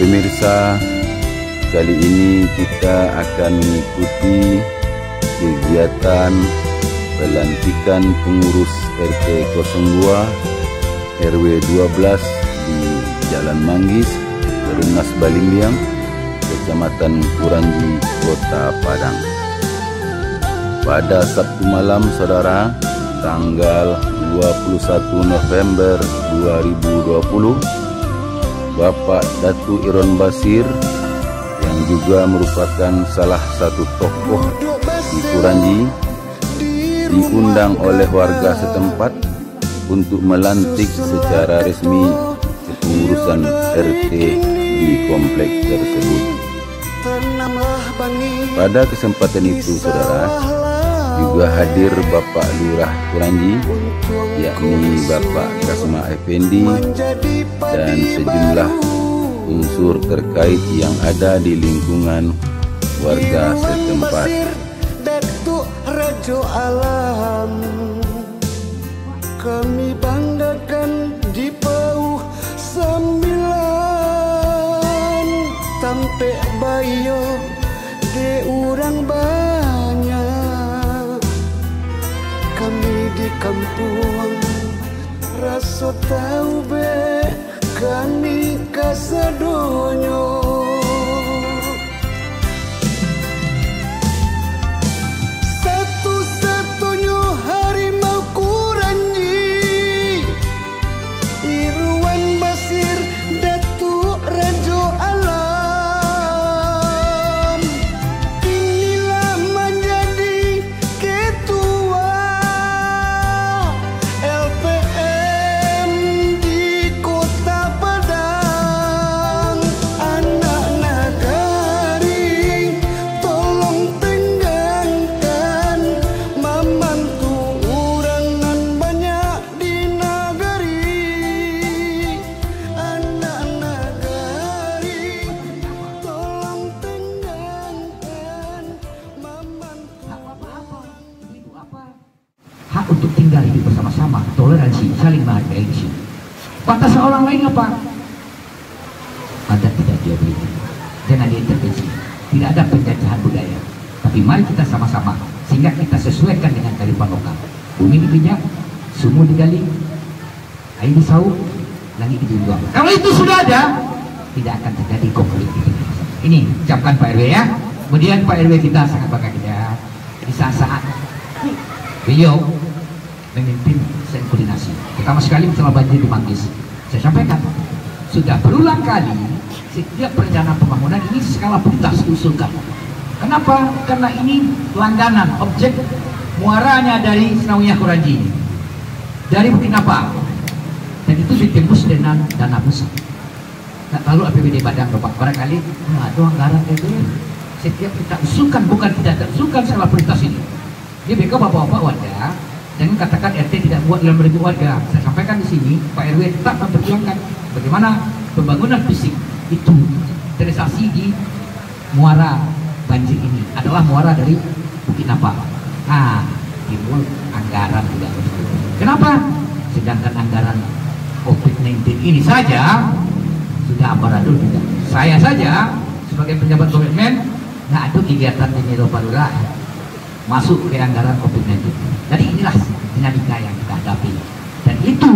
Pemirsa, kali ini kita akan mengikuti kegiatan pelantikan pengurus RT 02 RW 12 di Jalan Manggis, Rengas Balimbiang, Kecamatan Kuranji, Kota Padang. Pada Sabtu malam, saudara, tanggal 21 November 2020, Bapak Datu Iron Basir yang juga merupakan salah satu tokoh di Kuranji diundang oleh warga setempat untuk melantik secara resmi kepengurusan RT di kompleks tersebut. Pada kesempatan itu, saudara, juga hadir Bapak Lurah Kuranji, yakni Bapak Kasma Effendi, dan sejumlah unsur terkait yang ada di lingkungan warga setempat. Datuk Rajo Alam, kami banggakan di Pauh 9 sampai Bayo de urang banyak. Kami di kampung rasa tahu be, kami kasadonyo. Satu-satunya harimau Kuranji, Irwan Basir Datuk Rajo Alam, inilah menjadi ketua LPM di Kota Padang. Anak nagari, tolong tenggangkan memantu urangan banyak di nagari. Anak nagari, tolong tenggangkan memantu. Hak untuk tinggal hidup bersama-sama, toleransi, saling menghargai di sini. Batas orang lain apa? Ada tidak dia beli, jangan diintervensi. Tidak ada penjajahan budaya. Tapi mari kita sama-sama sehingga kita sesuaikan dengan kearifan lokal. Bumi dipijak, sumur digali, air disauk, langit dijual. Kalau itu sudah ada, tidak akan terjadi konflik di sini. Ini ucapkan Pak RW ya. Kemudian Pak RW kita sangat bangga kita di saat-saat beliau memimpin koordinasi. Pertama sekali masalah banjir di Manggis. Saya sampaikan, sudah berulang kali setiap perencanaan pembangunan ini skala prioritas diusulkan. Kenapa? Karena ini langganan, objek muaranya dari Senawiyah Kuranji ini, dari Bukit-Napa, dan itu ditembus dengan dana pusat. Lalu APBD Padang, Bapak, barangkali ada anggaran itu setiap kita usulkan, bukan tidak usulkan skala prioritas ini. Dia mereka bapak-bapak warga, jangan katakan RT tidak buat dalam ribu warga. Saya sampaikan di sini, Pak RW tetap memperjuangkan bagaimana pembangunan fisik itu terrealisasi di muara banjir ini adalah muara dari Bukit-Napa. Nah, timbul anggaran juga. Kenapa? Sedangkan anggaran COVID-19 ini saja sudah ambaradul juga. Saya saja sebagai pejabat komitmen nggak ada kegiatan di Eropa masuk ke anggaran COVID-19. Jadi inilah dinamika yang kita hadapi, dan itu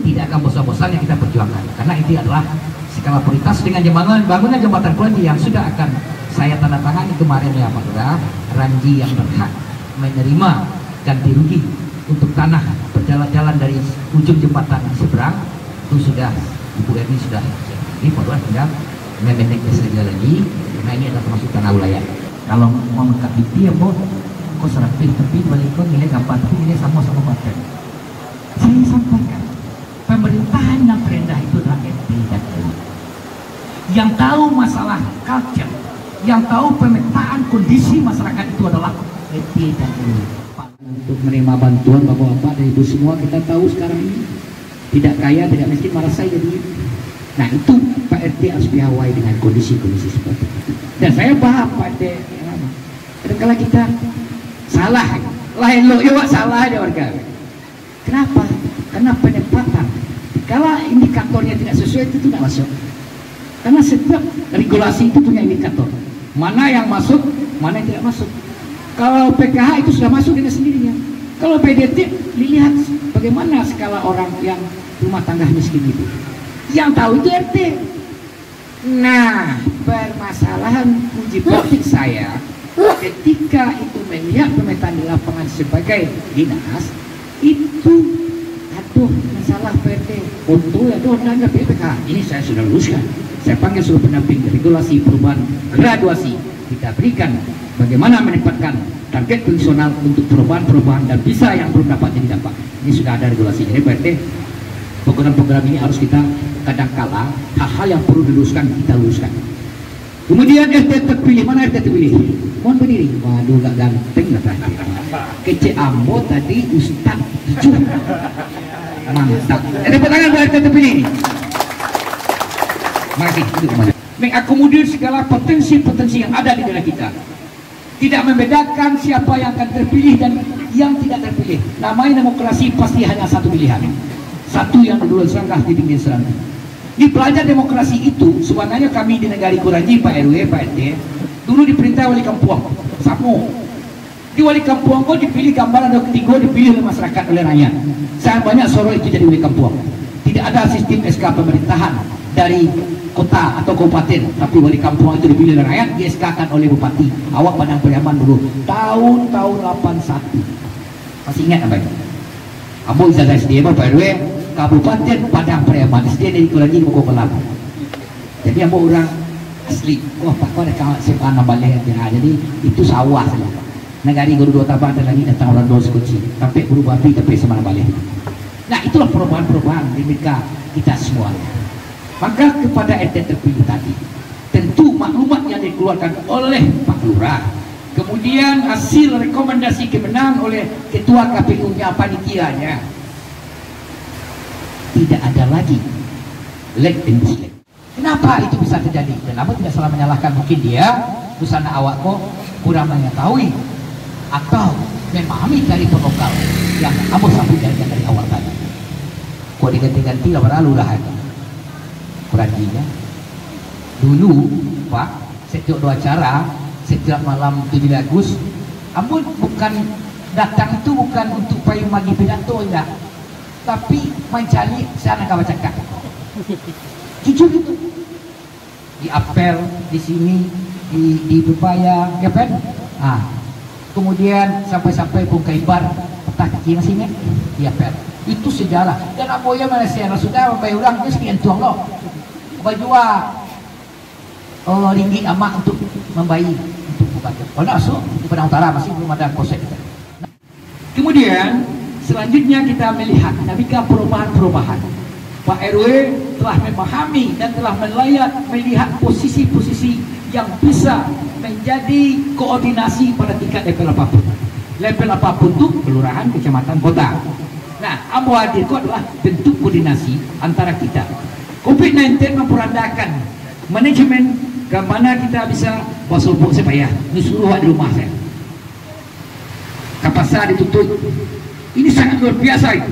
tidak akan bosan-bosan yang kita perjuangkan, karena itu adalah skala prioritas dengan bangunan jembatan Kuranji yang sudah akan saya tanda tangani kemarin ya Pak Lurah. Ranji yang berhak menerima ganti rugi untuk tanah berjalan-jalan dari ujung jembatan di seberang itu sudah Ibu Erni sudah. Ini Pak Lurah tinggal memendeknya saja lagi, karena ini adalah termasuk tanah wilayah. Kalau mau mengkapi dia mau kok serapin, tapi balik kok nilai gampang, tapi nilai sama-sama pakai. Saya sampaikan, pemerintahan yang terendah itu adalah RT dan RW. Yang tahu masalah culture, yang tahu pemetaan kondisi masyarakat itu adalah RT dan RW. Untuk menerima bantuan bapak-bapak dan ibu semua, kita tahu sekarang ini tidak kaya, tidak miskin, malah saya jadi. Nah itu Pak RT harus piawai dengan kondisi-kondisi seperti itu. Dan saya paham Pak RT, kadang-kadang kita salah, lain lo ya salah ada warga. Kenapa? Karena penempatan. Kalau indikatornya tidak sesuai itu tidak masuk. Karena setiap regulasi itu punya indikator. Mana yang masuk, mana yang tidak masuk. Kalau PKH itu sudah masuk dengan sendirinya. Kalau PDT, dilihat bagaimana skala orang yang rumah tangga miskin itu. Yang tahu itu RT. Nah, permasalahan uji praktik saya ketika itu melihat pemetaan di lapangan sebagai dinas itu, aduh, masalah PT untuk aduh nanya PPK ini saya sudah luluskan, saya panggil seluruh pendamping regulasi perubahan graduasi, kita berikan bagaimana menempatkan target fungsional untuk perubahan-perubahan dan bisa yang belum dapat jadi dapat. Ini sudah ada regulasi. Jadi PT program-program ini harus kita kadangkala hal-hal yang perlu diluluskan kita luluskan. Kemudian RT terpilih, mana RT terpilih? Mohon berdiri. Waduh, gak ganteng lah tadi. Kece Ambo tadi Ustaz jujur. Mantap. Tepuk tangan buat RT terpilih ini. Makasih. Mengakomodir segala potensi-potensi yang ada di daerah kita. Tidak membedakan siapa yang akan terpilih dan yang tidak terpilih. Namanya demokrasi pasti hanya satu pilihan. Satu yang dulu serangkah di pinggir serangkah. Di pelajar demokrasi itu, sebenarnya kami di negara Kuranji, Pak RW, Pak RT, dulu diperintah wali kampung, Samo. Di wali kampung kok dipilih gambaran ada ketiga, dipilih oleh masyarakat, oleh rakyat. Saya banyak sorot itu jadi wali kampung. Tidak ada sistem SK pemerintahan dari kota atau kabupaten, tapi wali kampung itu dipilih oleh rakyat, di SK kan oleh bupati. Awak Padang Pariaman dulu, tahun 81. Masih ingat apa itu? Ambo ijazah SD, Pak RW, Kabupaten Padang Pariaman, SD dari Kuranji Bogor Kelapa. Jadi ambo orang asli. Wah, Pak, kau ada kawan SMA Nabaleh ya. Jadi itu sawah saja. Negari guru dua tabak ada lagi datang orang dua sekuci. Tapi berubah api tapi SMA Nabaleh. Nah, itulah perubahan-perubahan di mereka kita semua. Maka kepada RT terpilih tadi, tentu maklumat yang dikeluarkan oleh Pak Lurah, kemudian hasil rekomendasi kemenangan oleh Ketua KPU-nya, panitianya, tidak ada lagi leg and dislike. Kenapa itu bisa terjadi? Dan Ambo tidak salah menyalahkan, mungkin dia busana awak kok kurang mengetahui atau memahami dari lokal yang Ambo sampaikan dari awal tadi. Kok diganti-ganti lah para lurahan Kuranjinya. Dulu Pak, setiap dua acara, setiap malam 7 Agustus, Ambo bukan datang itu bukan untuk payung bagi pidato enggak, tapi mencari sana kawan cakap. Jujur itu. Di apel di sini di Bupaya, ya kan? Ah. Kemudian sampai-sampai pun kaibar petak kaki masihnya di apel. Itu sejarah. Dan apa ya Malaysia sudah membayar orang itu sekian tuang loh. Bajua ringgit amak untuk membayar untuk buka. Kalau nak masuk di Padang Utara masih belum ada konsep kita. Nah, kemudian selanjutnya kita melihat dinamika perubahan-perubahan. Pak RW telah memahami dan telah melihat posisi-posisi yang bisa menjadi koordinasi pada tingkat level apapun. Level apapun itu kelurahan, kecamatan, kota. Nah, Ambo hadir itu adalah bentuk koordinasi antara kita. COVID-19 memperandakan manajemen ke mana kita bisa basobok saya payah. Ini suruh di rumah saya. Kapasar ditutup. Ini sangat luar biasa itu.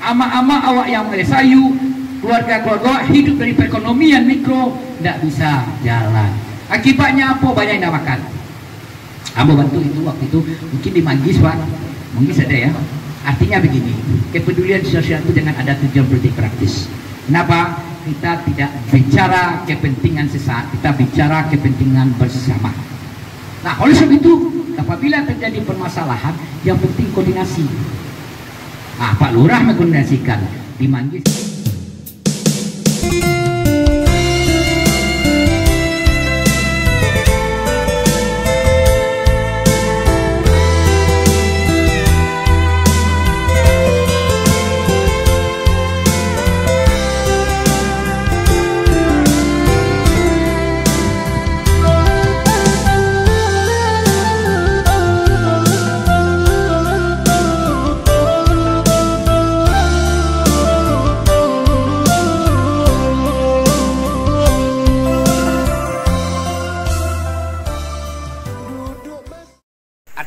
Ama-ama awak yang Melayu, keluarga-keluarga hidup dari perekonomian mikro tidak bisa jalan. Akibatnya apa? Banyak yang tidak makan. Ambo bantu itu waktu itu mungkin di Manggis Pak, Manggis ada ya. Artinya begini, kepedulian sosial itu dengan ada tujuan politik praktis. Kenapa? Kita tidak bicara kepentingan sesaat, kita bicara kepentingan bersama. Nah, oleh sebab itu, apabila terjadi permasalahan, yang penting koordinasi. Nah, Pak Lurah mengkoordinasikan di Manggis.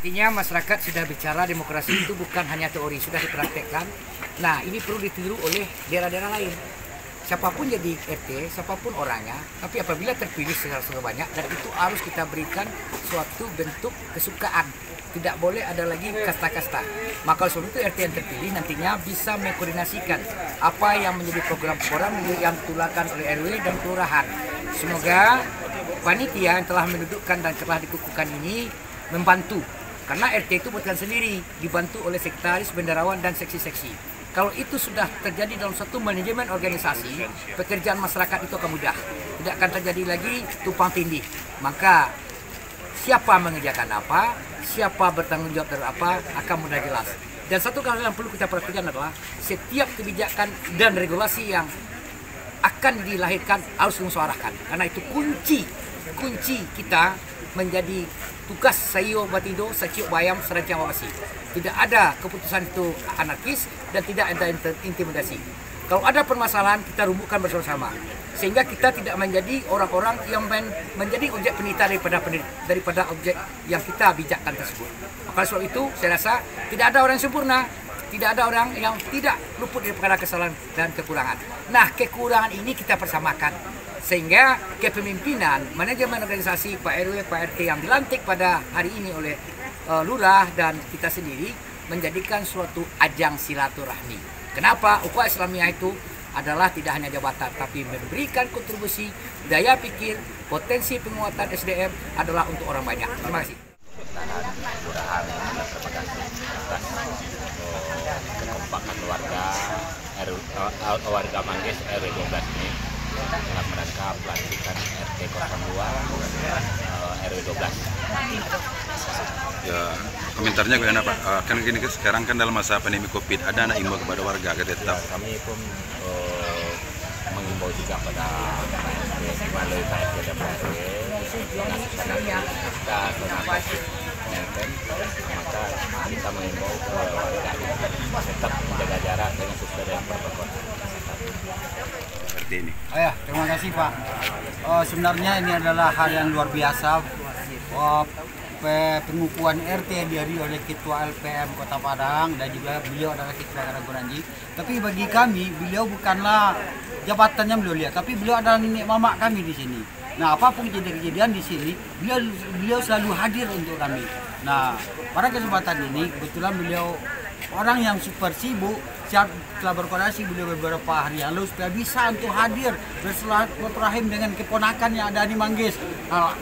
Artinya masyarakat sudah bicara demokrasi itu bukan hanya teori, sudah dipraktekkan. Nah, ini perlu ditiru oleh daerah-daerah lain. siapapun jadi RT, siapapun orangnya, tapi apabila terpilih secara banyak, dan itu harus kita berikan suatu bentuk kesukaan. Tidak boleh ada lagi kasta-kasta. Maka oleh sebab itu RT yang terpilih nantinya bisa mengkoordinasikan apa yang menjadi program-program yang ditulakan oleh RW dan kelurahan. Semoga panitia yang telah mendudukkan dan telah dikukuhkan ini membantu. Karena RT itu bukan sendiri, dibantu oleh sekretaris, bendaharawan, dan seksi-seksi. Kalau itu sudah terjadi dalam satu manajemen organisasi, pekerjaan masyarakat itu akan mudah. Tidak akan terjadi lagi tumpang tindih. Maka siapa mengerjakan apa, siapa bertanggung jawab terhadap apa, akan mudah jelas. Dan satu hal yang perlu kita perhatikan adalah setiap kebijakan dan regulasi yang akan dilahirkan harus dimusyawarahkan. Karena itu kunci kita menjadi tugas sayo batido, saciuk bayam, serancang wawasi. Tidak ada keputusan itu anarkis dan tidak ada intimidasi. Kalau ada permasalahan, kita rumuskan bersama-sama. Sehingga kita tidak menjadi orang-orang yang menjadi objek penelitian daripada objek yang kita bijakkan tersebut. Maka sebab itu, saya rasa tidak ada orang yang sempurna. Tidak ada orang yang tidak luput daripada kesalahan dan kekurangan. Nah, kekurangan ini kita persamakan. Sehingga kepemimpinan manajemen organisasi Pak RW, Pak RT yang dilantik pada hari ini oleh lurah dan kita sendiri menjadikan suatu ajang silaturahmi. Kenapa? Ukhuwah Islamiyah itu adalah tidak hanya jabatan, tapi memberikan kontribusi, daya pikir, potensi penguatan SDM adalah untuk orang banyak. Terima kasih. Kelurahan terima kasih atas kekompakan warga Manggis RW 12 ini dalam rangka pelantikan RT 02 RW 12. Ya, komentarnya bagaimana Pak? Kan gini sekarang kan dalam masa pandemi COVID, ada anak imbau kepada warga agar tetap. Kami pun mengimbau juga pada melalui KRT dan RW maka kita mengimbau ke warga tetap menjaga jarak dengan sesuai dengan protokol Seperti ini. Terima kasih Pak. Sebenarnya ini adalah hal yang luar biasa. Pengukuhan RT dihadiri oleh Ketua LPM Kota Padang dan juga beliau adalah Ketua Karakoranji. Tapi bagi kami, beliau bukanlah jabatannya beliau lihat, tapi beliau adalah nenek mama kami di sini. Nah, apapun kejadian di sini, beliau selalu hadir untuk kami. Nah, pada kesempatan ini kebetulan beliau orang yang super sibuk, setelah berkoordinasi beliau beberapa hari yang lalu supaya bisa untuk hadir bersilaturahim dengan keponakan yang ada di Manggis.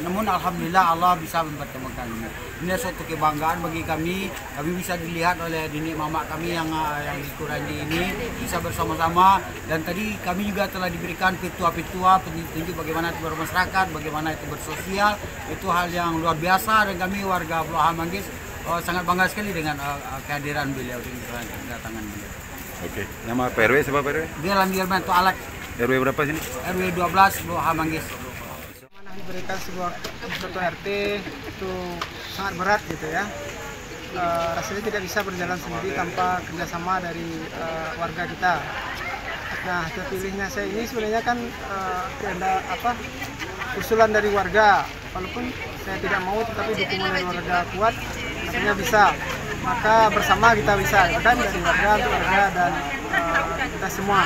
Namun alhamdulillah Allah bisa mempertemukan ini. Ini suatu kebanggaan bagi kami. Kami bisa dilihat oleh nenek mama kami yang dikurangi ini bisa bersama-sama. Dan tadi kami juga telah diberikan petua-petua petunjuk bagaimana itu bermasyarakat, bagaimana itu bersosial. Itu hal yang luar biasa dan kami warga Kelurahan Manggis sangat bangga sekali dengan kehadiran beliau dan kedatangan beliau. Oke. Nama PRW siapa PRW? Dia Lamir Mantu Alek. RW berapa sini? RW 12 Kelurahan Manggis. Diberikan sebuah ketua RT itu sangat berat gitu ya. Rasanya tidak bisa berjalan sendiri tanpa kerjasama dari warga kita. Nah, terpilihnya saya ini sebenarnya kan ada usulan dari warga. Walaupun saya tidak mau, tetapi dukungan dari warga kuat, katanya bisa. Maka bersama kita bisa, kan dari warga untuk warga dan kita semua.